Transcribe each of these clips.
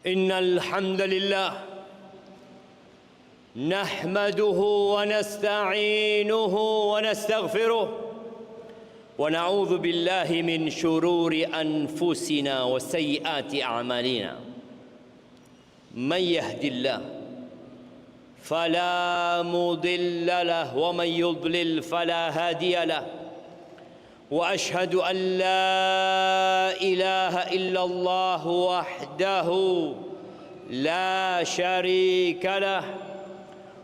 إن الحمد لله نحمده ونستعينه ونستغفره ونعوذ بالله من شرور أنفسنا وسيئات أعمالنا. من يهد الله فلا مضل له ومن يضلل فلا هادي له، وأشهد أن لا إله إلا الله وحده لا شريك له،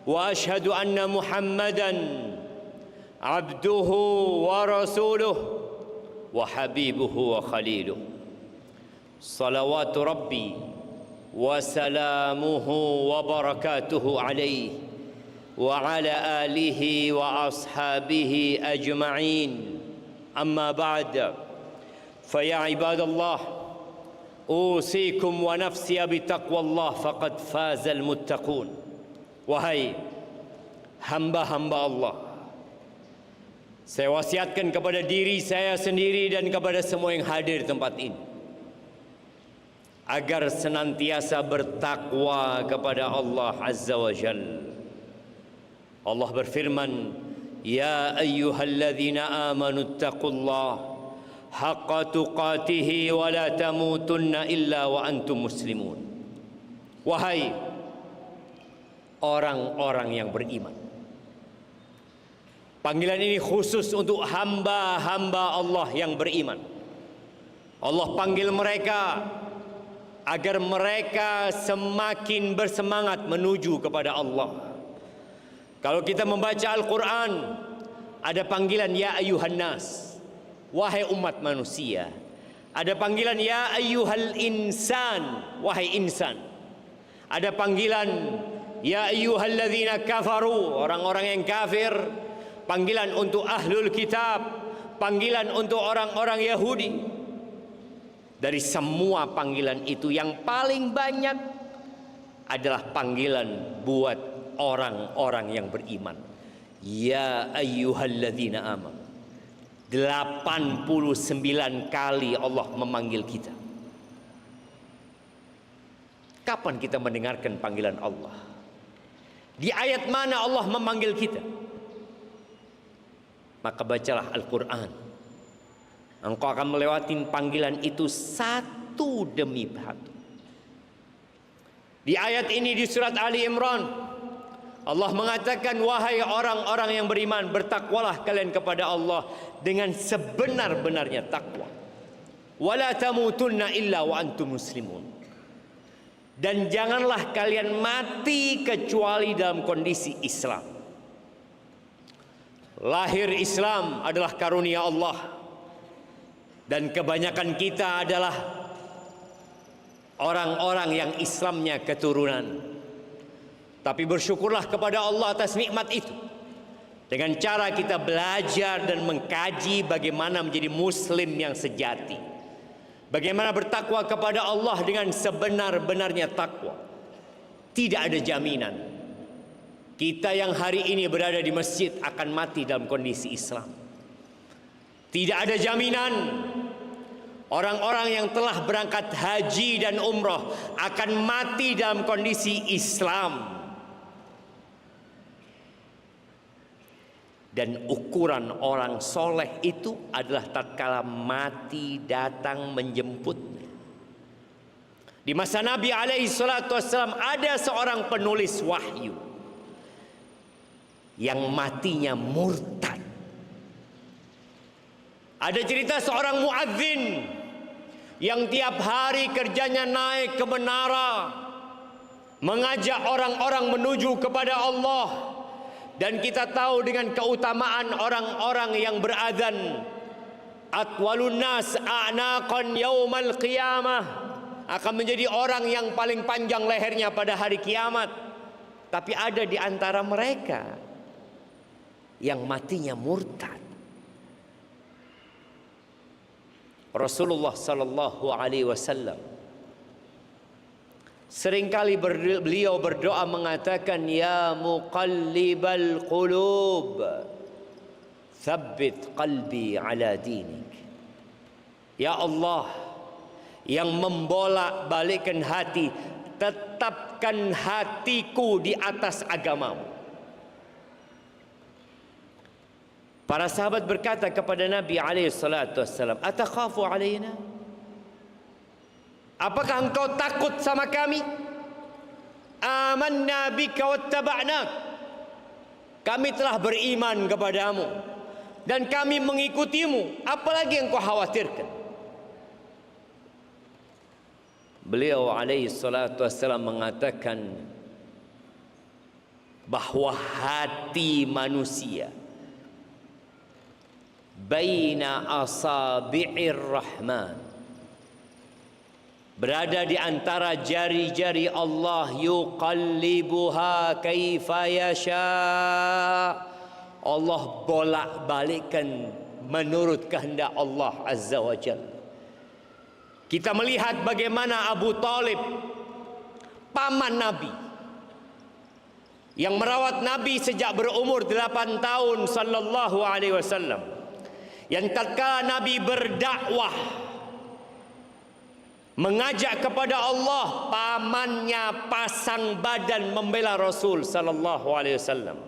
وأشهد أن محمدًا عبده ورسوله وحبيبه وخليله، صلوات ربي وسلامه وبركاته عليه وعلى آله وأصحابه أجمعين. أما بعد، فيا عباد الله، أوصيكم ونفسي بتقوى الله فقد فاز المتقون. Wahai hamba-hamba Allah, saya wasiatkan kepada diri saya sendiri dan kepada semua yang hadir di tempat ini agar senantiasa bertakwa kepada Allah Azza wa Jalla. Allah berfirman, Ya ayyuhalladzina amanu ittaqullaha haqqa tuqatih wa la tamutunna illa wa antum muslimun. Wahai orang-orang yang beriman. Panggilan ini khusus untuk hamba-hamba Allah yang beriman. Allah panggil mereka agar mereka semakin bersemangat menuju kepada Allah. Kalau kita membaca Al-Quran, ada panggilan Ya ayyuhan nas, wahai umat manusia. Ada panggilan Ya ayyuhal insan, wahai insan. Ada panggilan Ya ayyuhalladzina kafaru, orang-orang yang kafir. Panggilan untuk ahlul kitab, panggilan untuk orang-orang Yahudi. Dari semua panggilan itu yang paling banyak adalah panggilan buat orang-orang yang beriman. Ya ayyuhalladzina amanu. 89 kali Allah memanggil kita. Kapan kita mendengarkan panggilan Allah? Di ayat mana Allah memanggil kita? Maka bacalah Al-Quran. Engkau akan melewati panggilan itu satu demi satu. Di ayat ini di surat Ali Imran, Allah mengatakan, wahai orang-orang yang beriman, bertakwalah kalian kepada Allah dengan sebenar-benarnya takwa. Wala tamutunna illa wa antum muslimun. Dan janganlah kalian mati kecuali dalam kondisi Islam. Lahir Islam adalah karunia Allah, dan kebanyakan kita adalah orang-orang yang Islamnya keturunan. Tapi bersyukurlah kepada Allah atas nikmat itu, dengan cara kita belajar dan mengkaji bagaimana menjadi muslim yang sejati, bagaimana bertakwa kepada Allah dengan sebenar-benarnya takwa. Tidak ada jaminan kita yang hari ini berada di masjid akan mati dalam kondisi Islam. Tidak ada jaminan orang-orang yang telah berangkat haji dan umrah akan mati dalam kondisi Islam. Dan ukuran orang soleh itu adalah tatkala mati datang menjemputnya. Di masa Nabi alaihi salatu wassalam ada seorang penulis wahyu yang matinya murtad. Ada cerita seorang muadzin yang tiap hari kerjanya naik ke menara mengajak orang-orang menuju kepada Allah. Dan kita tahu dengan keutamaan orang-orang yang berazan, atwalun nas a'naqan yaumal qiyamah, akan menjadi orang yang paling panjang lehernya pada hari kiamat. Tapi ada di antara mereka yang matinya murtad. Rasulullah sallallahu alaihi wasallam seringkali beliau berdoa mengatakan, Ya muqallibal qulub, tsabbit qalbi ala dinik. Ya Allah, yang membolak-balikkan hati, tetapkan hatiku di atas agamamu. Para sahabat berkata kepada Nabi SAW, atakhafu alaina? Apakah engkau takut sama kami? Amanna bika wattaba'nak. Kami telah beriman kepadamu dan kami mengikutimu. Apalagi yang kau khawatirkan? Beliau SAW mengatakan bahawa hati manusia baina asabi'ir rahman, berada di antara jari-jari Allah, yuqallibuha kaifa yasha. Allah bolak-balikkan menurut kehendak Allah Azza wa Jalla. Kita melihat bagaimana Abu Talib, paman Nabi, yang merawat Nabi sejak berumur 8 tahun sallallahu alaihi wasallam, yang tatkala Nabi berdakwah mengajak kepada Allah, pamannya pasang badan membela Rasul sallallahu alaihi wasallam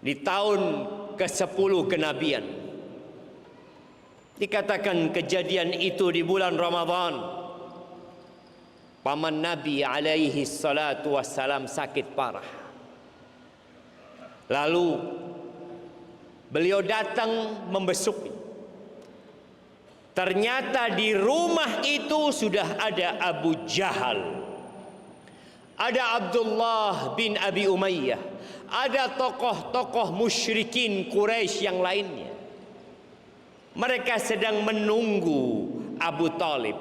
di tahun ke-10 kenabian. Dikatakan kejadian itu di bulan Ramadan. Paman Nabi alaihi salatu wassalam sakit parah. Lalu beliau datang membesuknya. Ternyata di rumah itu sudah ada Abu Jahal, ada Abdullah bin Abi Umayyah, ada tokoh-tokoh musyrikin Quraisy yang lainnya. Mereka sedang menunggu Abu Talib.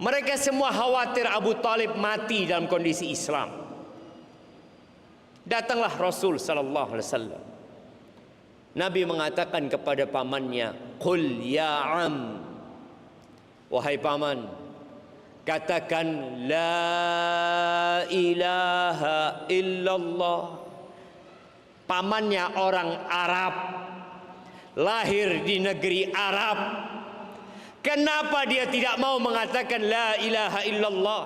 Mereka semua khawatir Abu Talib mati dalam kondisi Islam. Datanglah Rasul sallallahu alaihi wasallam. Nabi mengatakan kepada pamannya, "Qul ya am." Wahai paman, katakan la ilaha illallah. Pamannya orang Arab, lahir di negeri Arab. Kenapa dia tidak mau mengatakan la ilaha illallah?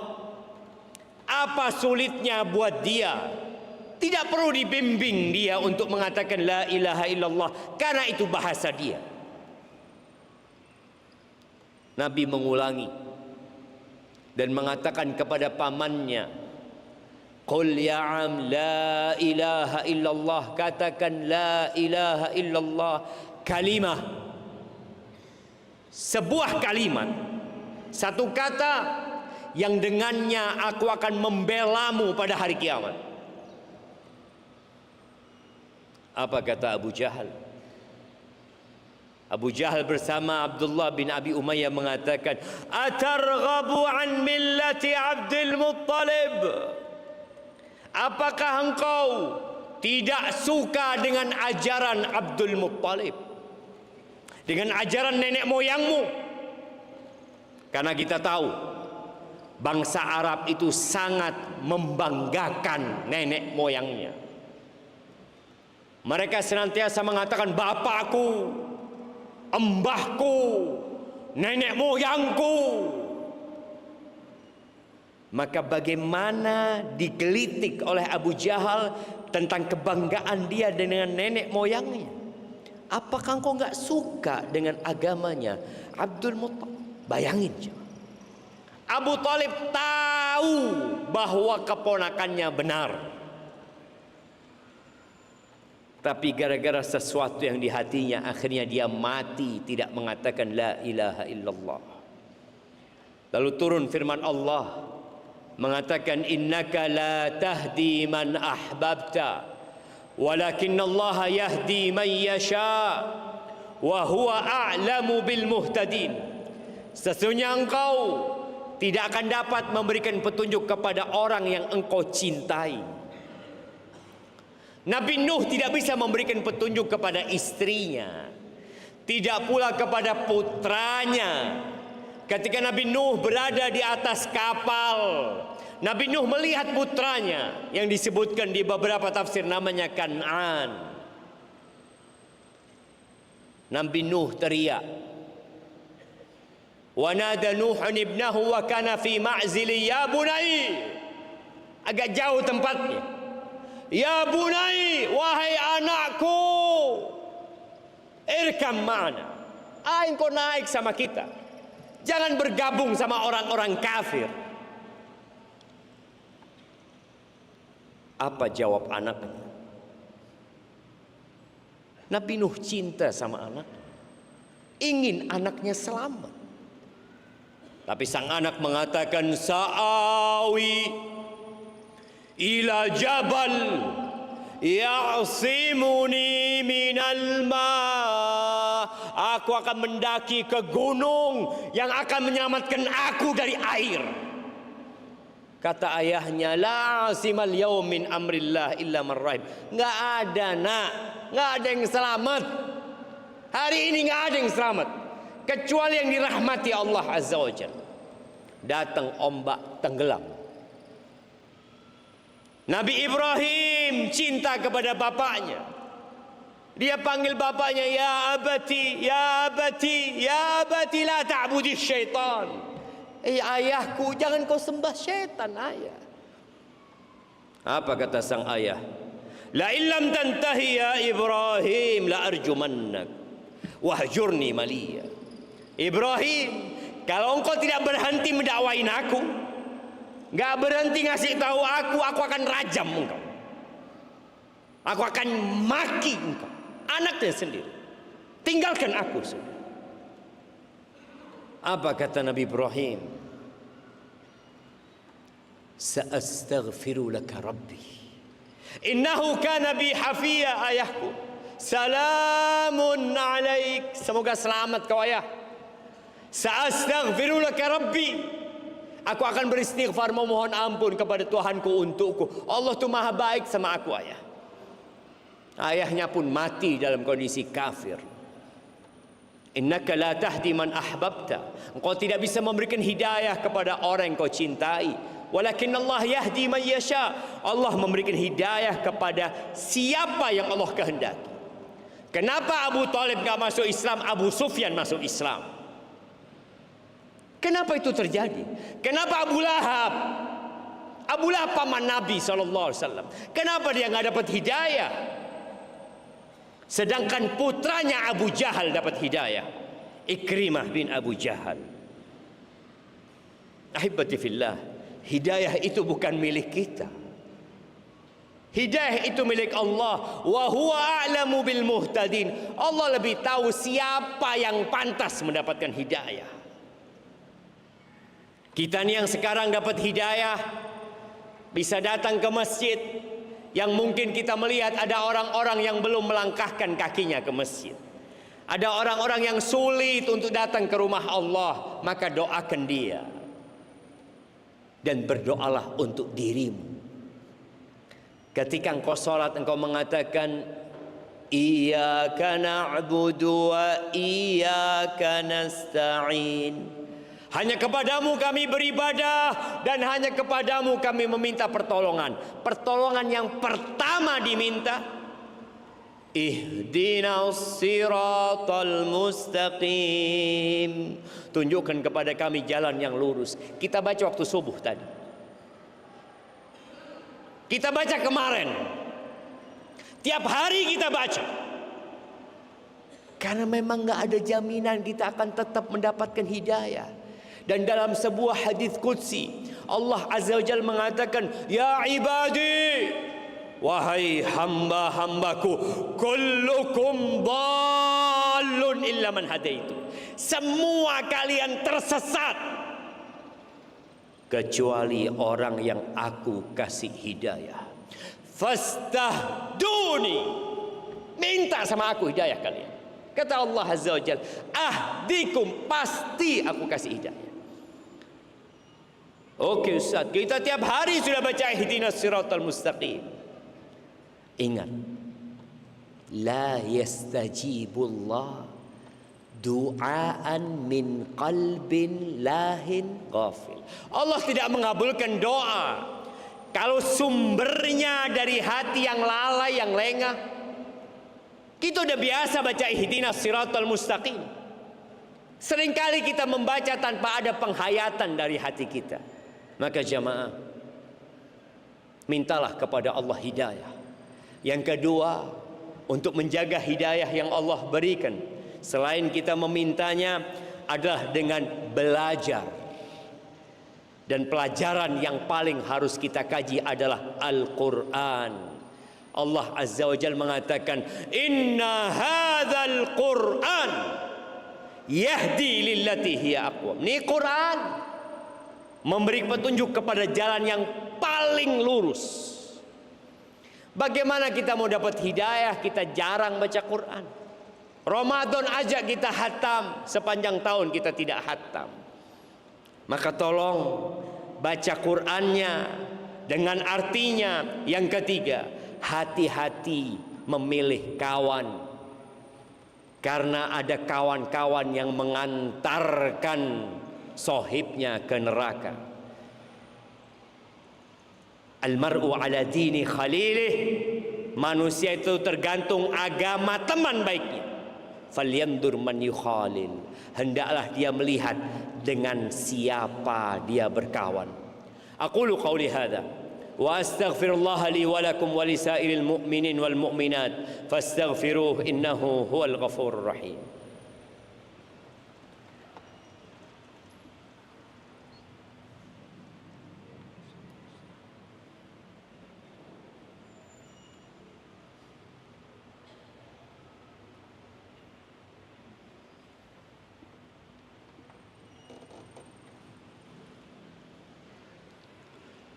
Apa sulitnya buat dia? Tidak perlu dibimbing dia untuk mengatakan la ilaha illallah, karena itu bahasa dia. Nabi mengulangi dan mengatakan kepada pamannya, qul ya am la ilaha illallah. Katakan la ilaha illallah, kalimah, sebuah kalimat, satu kata yang dengannya aku akan membelamu pada hari kiamat. Apa kata Abu Jahal? Abu Jahal bersama Abdullah bin Abi Umayyah mengatakan, atarghabu an millati Abdul Muttalib? Apakah engkau tidak suka dengan ajaran Abdul Muttalib, dengan ajaran nenek moyangmu? Karena kita tahu bangsa Arab itu sangat membanggakan nenek moyangnya. Mereka senantiasa mengatakan bapakku, embahku, nenek moyangku. Maka bagaimana digelitik oleh Abu Jahal tentang kebanggaan dia dengan nenek moyangnya? Apakah engkau enggak suka dengan agamanya Abdul Muttalib? Bayangin, Abu Talib tahu bahwa keponakannya benar, tapi gara-gara sesuatu yang di hatinya, akhirnya dia mati tidak mengatakan la ilaha illallah. Lalu turun firman Allah mengatakan, innaka la tahdi man ahbabta walakinallaha yahdi man yasha wa huwa a'lamu bil muhtadin. Sesungguhnya engkau tidak akan dapat memberikan petunjuk kepada orang yang engkau cintai. Nabi Nuh tidak bisa memberikan petunjuk kepada istrinya, tidak pula kepada putranya. Ketika Nabi Nuh berada di atas kapal, Nabi Nuh melihat putranya yang disebutkan di beberapa tafsir namanya Kan'an. Nabi Nuh teriak, Wa nada Nuhun ibnahu wa kana fi ma'zili ya bunai. Agak jauh tempatnya. Ya bunai, wahai anakku, irkam ma'ana. Engkau naik sama kita. Jangan bergabung sama orang-orang kafir. Apa jawab anaknya? Nabi Nuh cinta sama anak, ingin anaknya selamat. Tapi sang anak mengatakan, sa'awi ila jabal ya'simuni minal ma. Aku akan mendaki ke gunung yang akan menyelamatkan aku dari air. Kata ayahnya, la asimal yaum min amrillah illa man rahim. Enggak ada, nak. Enggak ada yang selamat. Hari ini enggak ada yang selamat kecuali yang dirahmati Allah Azza wa Jalla. Datang ombak, tenggelam. Nabi Ibrahim cinta kepada bapaknya. Dia panggil bapaknya, ya abati, ya abati, ya abati, la ta'budi syaitan. Ayahku, jangan kau sembah syaitan, ayah. Apa kata sang ayah? La illam tantahi ya Ibrahim la arjumannak wahjurni maliya. Ibrahim, kalau engkau tidak berhenti mendakwain aku, gak berhenti ngasih tahu aku akan rajam engkau. Aku akan maki engkau, anaknya sendiri. Tinggalkan aku sudah. Apa kata Nabi Ibrahim? Sa'astaghfiru laka rabbi innahu kana bi hafiya. Ayahku, salamun alaik, semoga selamat kau ayah. Sa'astaghfiru laka rabbi, aku akan beristighfar, memohon ampun kepada Tuhanku untukku. Allah tu maha baik sama aku, ayah. Ayahnya pun mati dalam kondisi kafir. Innaka la tahdi man ahbabta, engkau tidak bisa memberikan hidayah kepada orang yang kau cintai. Walakin Allah yahdi man yasha, Allah memberikan hidayah kepada siapa yang Allah kehendaki. Kenapa Abu Talib enggak masuk Islam, Abu Sufyan masuk Islam? Kenapa itu terjadi? Kenapa Abu Lahab paman Nabi SAW, kenapa dia enggak dapat hidayah? Sedangkan putranya Abu Jahal dapat hidayah, Ikrimah bin Abu Jahal. Ahibati fillah, hidayah itu bukan milik kita. Hidayah itu milik Allah. Wa huwa a'lamu bil muhtadin. Allah lebih tahu siapa yang pantas mendapatkan hidayah. Kita ni yang sekarang dapat hidayah, bisa datang ke masjid, yang mungkin kita melihat ada orang-orang yang belum melangkahkan kakinya ke masjid. Ada orang-orang yang sulit untuk datang ke rumah Allah, maka doakan dia. Dan berdoalah untuk dirimu. Ketika engkau salat, engkau mengatakan, iyyaka na'budu wa iyyaka nasta'in. Hanya kepadamu kami beribadah dan hanya kepadamu kami meminta pertolongan. Pertolongan yang pertama diminta, ihdinas siratal mustaqim. Tunjukkan kepada kami jalan yang lurus. Kita baca waktu subuh tadi. Kita baca kemarin. Tiap hari kita baca. Karena memang nggak ada jaminan kita akan tetap mendapatkan hidayah. Dan dalam sebuah hadis qudsi, Allah Azza wa Jalla mengatakan, ya ibadi, wahai hamba-hambaku, kullukum dhalun illa man hadaitu. Semua kalian tersesat kecuali orang yang aku kasih hidayah. Fastahduni, minta sama aku hidayah kalian. Kata Allah Azza wa Jalla, ahdikum, pasti aku kasih hidayah. Oke Ustaz, kita tiap hari sudah baca ihdinas siratal mustaqim. Ingat, la yastajibullah du'aan min qalbin lahin ghafil. Allah tidak mengabulkan doa kalau sumbernya dari hati yang lalai, yang lengah. Kita udah biasa baca ihdinas siratal mustaqim, Seringkali kita membaca tanpa ada penghayatan dari hati kita. Maka jamaah, mintalah kepada Allah hidayah. Yang kedua, untuk menjaga hidayah yang Allah berikan, selain kita memintanya, adalah dengan belajar. Dan pelajaran yang paling harus kita kaji adalah Al-Quran. Allah Azza wa Jalla mengatakan, Inna hadzal Quran yahdi lillati hiya aqwam. Ini Quran memberi petunjuk kepada jalan yang paling lurus. Bagaimana kita mau dapat hidayah? Kita jarang baca Quran. Ramadan aja kita hatam, sepanjang tahun kita tidak hatam. Maka tolong baca Qurannya dengan artinya. Yang ketiga, hati-hati memilih kawan. Karena ada kawan-kawan yang mengantarkan sohibnya ke neraka. Al-mar'u ala dini khalilih. Manusia itu tergantung agama teman baiknya. Falyandur man yukhalil. Hendaklah dia melihat dengan siapa dia berkawan. Aqulu qawli hadza wa astaghfirullah li wa lakum wa lisairil mu'minin wal mu'minat fastaghfiruh innahu huwal ghafurur rahim.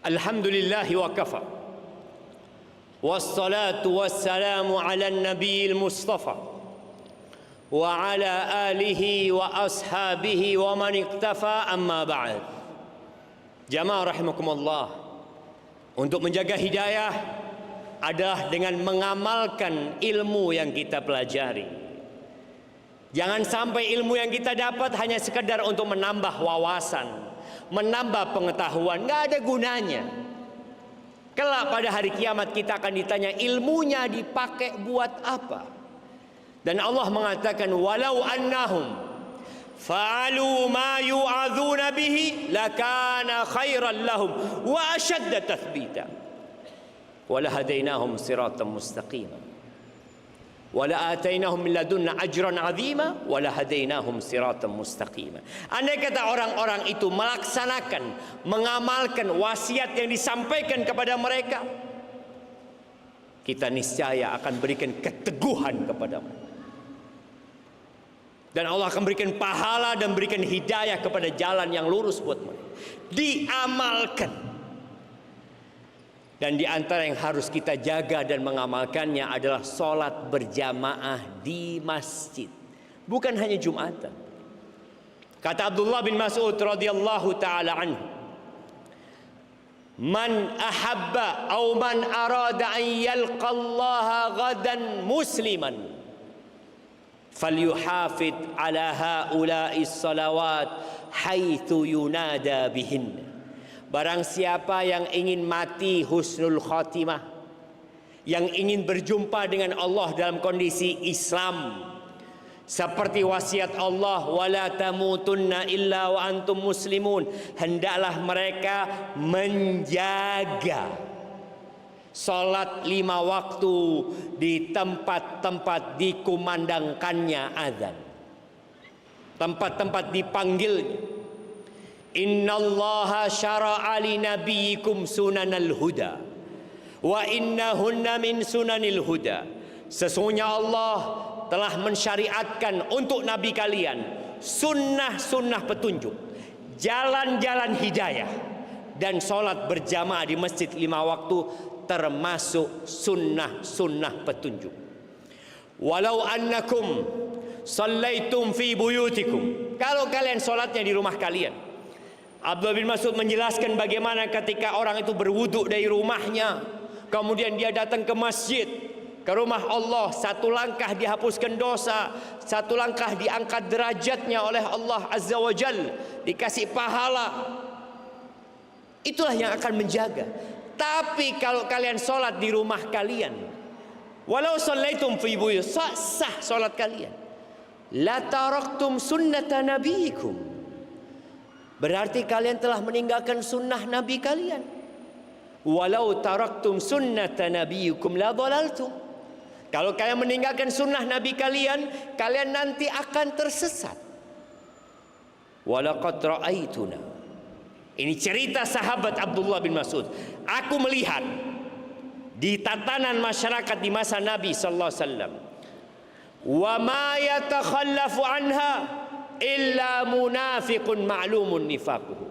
Alhamdulillah wa kafa. Wassalatu wassalamu ala nabiyil mustafa wa ala alihi wa ashabihi wa man iktafa, amma ba'd. Jamaah rahimakumullah, untuk menjaga hidayah adalah dengan mengamalkan ilmu yang kita pelajari. Jangan sampai ilmu yang kita dapat hanya sekedar untuk menambah wawasan, menambah pengetahuan, nggak ada gunanya. Kelak pada hari kiamat kita akan ditanya ilmunya dipakai buat apa. Dan Allah mengatakan, walau annahum fa'alu ma yu'adzuna bihi lakana khairan lahum wa ashadda tathbita wa lahadainahum siratan mustaqima wa la'atainahum min ladunna ajran 'azima wa lahadainahum siratan mustaqima. Andai kata orang-orang itu melaksanakan, mengamalkan wasiat yang disampaikan kepada mereka, kita niscaya akan berikan keteguhan kepada mereka. Dan Allah akan berikan pahala dan berikan hidayah kepada jalan yang lurus buat mereka. Diamalkan. Dan di antara yang harus kita jaga dan mengamalkannya adalah sholat berjamaah di masjid, bukan hanya Jumatan. Kata Abdullah bin Mas'ud radhiyallahu taala anhu, man ahabba aw man arada an yalqa Allah ghadan musliman falyuhafid ala haula'i salawat haitsu yunada bihin. Barang siapa yang ingin mati husnul khotimah, yang ingin berjumpa dengan Allah dalam kondisi Islam, seperti wasiat Allah, wala tamutunna illa wa antum muslimun, hendaklah mereka menjaga salat 5 waktu di tempat-tempat dikumandangkannya azan, tempat-tempat dipanggilnya. Innallaha syara'a li nabiyikum sunanal huda wa innahunna min sunanil huda. Sesungguhnya Allah telah mensyariatkan untuk nabi kalian sunnah-sunnah petunjuk, jalan-jalan hidayah, dan sholat berjamaah di masjid 5 waktu termasuk sunnah-sunnah petunjuk. Walau annakum sallaitum fi buyutikum, kalau kalian sholatnya di rumah kalian. Abdullah bin Mas'ud menjelaskan bagaimana ketika orang itu berwudu dari rumahnya, kemudian dia datang ke masjid, ke rumah Allah, 1 langkah dihapuskan dosa, 1 langkah diangkat derajatnya oleh Allah Azza wa Jalla, dikasih pahala. Itulah yang akan menjaga. Tapi kalau kalian sholat di rumah kalian, walau shallaitum fi buyut, sah sholat kalian, la taraktum sunnata nabiyikum. Berarti kalian telah meninggalkan sunnah nabi kalian. Walau taraktum sunnata nabiyikum la dhalaltum. Kalau kalian meninggalkan sunnah nabi kalian, kalian nanti akan tersesat. Walaqad ra'aituna. Ini cerita sahabat Abdullah bin Mas'ud. Aku melihat di tatanan masyarakat di masa Nabi sallallahu alaihi wasallam, wa ma yatakhallafu anha illa munafiqun ma'lumun nifaquhu.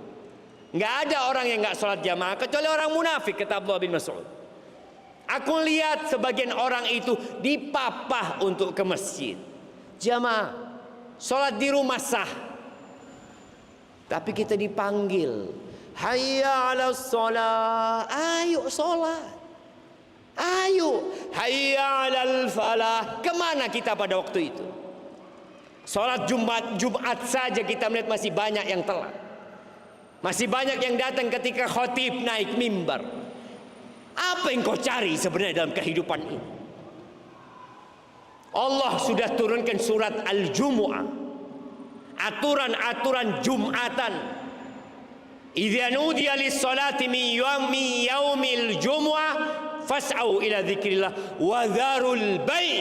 Enggak ada orang yang enggak salat jamaah kecuali orang munafik, kata Abdullah bin Mas'ud. Aku lihat sebagian orang itu dipapah untuk ke masjid. Jamaah, salat di rumah sah. Tapi kita dipanggil, hayya 'alas shalah, ayo salat. Ayo, hayya 'alal falah. Kemana kita pada waktu itu? Salat Jumat saja kita melihat masih banyak yang telat. Masih banyak yang datang ketika khatib naik mimbar. Apa yang kau cari sebenarnya dalam kehidupan ini? Allah sudah turunkan surat Al-Jumu'ah, aturan-aturan Jumatan. Idza nudiya lis-salati min yaumil jumu'ah fas'au ila dzikrillah wa dzarul bai'.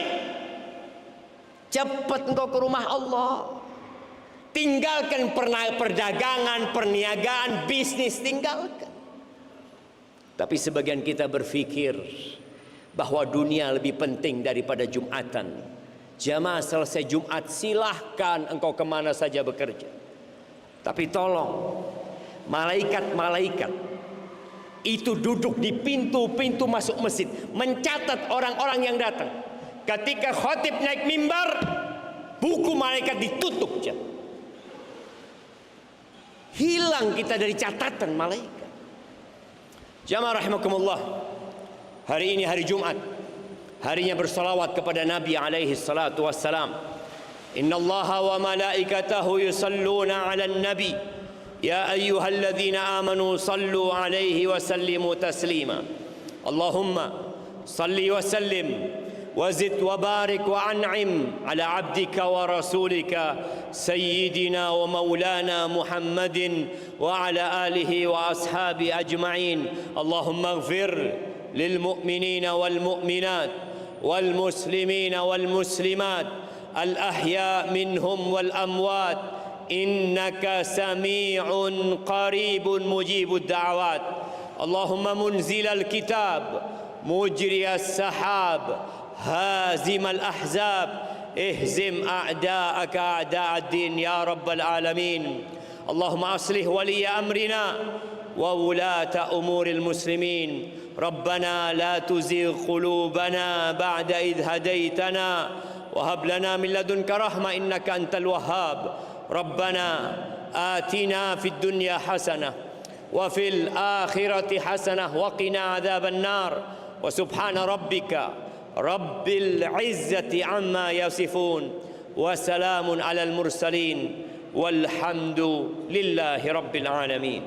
Cepat engkau ke rumah Allah. Tinggalkan perdagangan, perniagaan, bisnis, tinggalkan. Tapi sebagian kita berpikir bahwa dunia lebih penting daripada Jumatan. Jamaah, selesai Jumat silahkan engkau kemana saja bekerja. Tapi tolong, malaikat-malaikat itu duduk di pintu-pintu masuk masjid, mencatat orang-orang yang datang. Ketika khatib naik mimbar, buku malaikat ditutup. Hilang kita dari catatan malaikat. Jamaah rahimakumullah, hari ini hari Jumat, harinya bersalawat kepada Nabi alaihi salatu wassalam. Innallaha wa malaikatahu yusalluna 'alan nabi ya ayyuhalladzina amanu sallu 'alaihi wa sallimu taslima. Allahumma salli wa sallim وزد وبارك وأنعم على عبدك ورسولك سيدنا ومولانا محمد وعلى آله وأصحابه أجمعين. اللهم اغفر للمؤمنين والمؤمنات والمسلمين والمسلمات الأحياء منهم والأموات إنك سميع قريب مجيب الدعوات. اللهم منزل الكتاب مجري السحاب هازم الأحزاب اهزم أعداءك أعداء الدين يا رب العالمين. اللهم أصلح ولي أمرنا وولاة أمور المسلمين. ربنا لا تزغ قلوبنا بعد إذ هديتنا وهب لنا من لدنك رحمة إنك أنت الوهاب. ربنا آتنا في الدنيا حسنة وفي الآخرة حسنة وقنا عذاب النار. وسبحان ربك رب العزة عما يصفون وسلام على المرسلين والحمد لله رب العالمين.